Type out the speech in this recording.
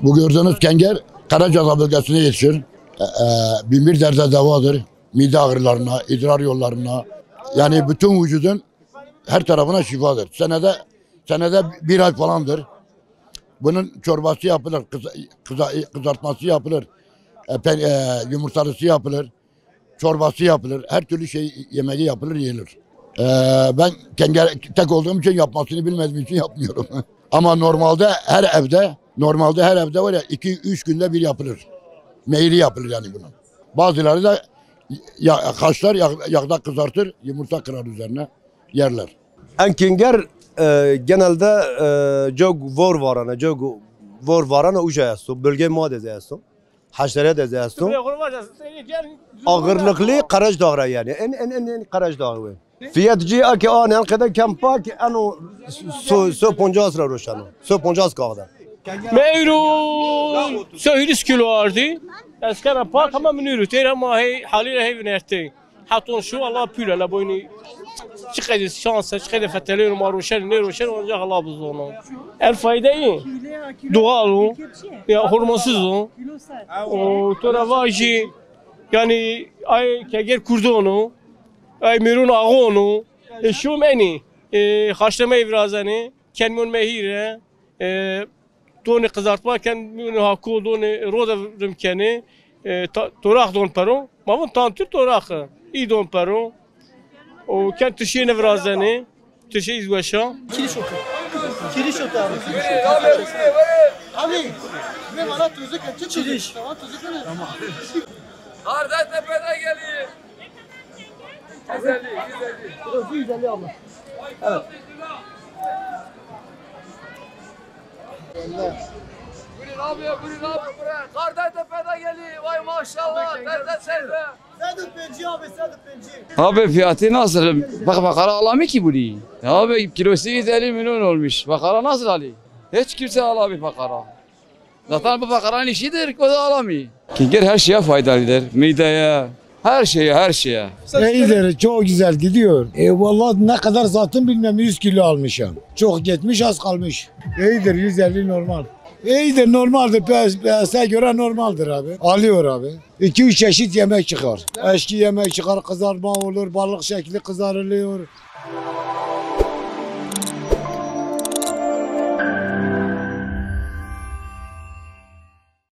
Bu gördüğünüz kenger Karacaada bölgesine yetişir. Binbir derde devadır. Mide ağrılarına, idrar yollarına, yani bütün vücudun her tarafına şifadır. Senede bir ay falandır. Bunun çorbası yapılır, kızartması yapılır, yumurtalısı yapılır, çorbası yapılır, her türlü şey yemeği yapılır, yiyilir. Ben kenger tek olduğum için yapmasını bilmediğim için yapmıyorum. Ama normalde her evde var ya 2-3 günde bir yapılır. Meyli yapılır yani bunun. Bazıları da haşlar yağda kızartır, yumurta kırar üzerine yerler. En kenger genelde çok var varana uca yasto. Bölge muadeze yasto. Haşere de yasto. Ağırlıklı Karacaada yani. En Karacaada. Fiyatçı ki an kadar kampa ki ano 150 lira roşano. 150 kağıda. Meyru 100 kilo vardı. Eskara pak ama minuru tera ma hey haliyle hey binerti. Hatun şu Allah püle la boynu. Çıkaydı şansa çıkaydı fetelerin maroşen ne roşen olacak Allah buzunu. El faydayı doğal o. Ya hormonsuz o. O toravajı yani ay keger kurdu onu. Ay mirun ağonu. Şu meni. Haşlama evrazani. Kenmun mehire. Doni kızartma kendini hakkı doni roda rımkeni torak don peron mamun tantür torakı iyi don peron o kent tişi nevrazani tişi izvaşa Kiriş otu abi. Abi ne bana tuzlu kaçı kiriş. Tamam tuzlu ne? Tamam. Kardeştepe'de geliyor. Güzelliği abla. Evet. Buyurun abi buraya. Kardeştepe'de geliyor. Vay maşallah. Tezde sevde. Sadık Penci abi, Sadık Penci. Abi fiyatı nasıl? Bak bakara alamıyor ki bunu. Abi kilosu 150 milyon olmuş. Bakara nasıl alıyor? Hiç kimse alamıyor bakara. Zaten bu bakaranın işidir, o da alamıyor. Kenger her şeye faydalıdır. Mideye, her şeye. İyidir, çok güzel gidiyor. Vallahi ne kadar zaten bilmem 100 kilo almışım. Çok gitmiş az kalmış. İyidir 150 normal. İyidir normaldir. PS'e göre normaldir abi. Alıyor abi. 2-3 çeşit yemek çıkar. Eşki yemek çıkar, kızartma olur, balık şekli kızarılıyor.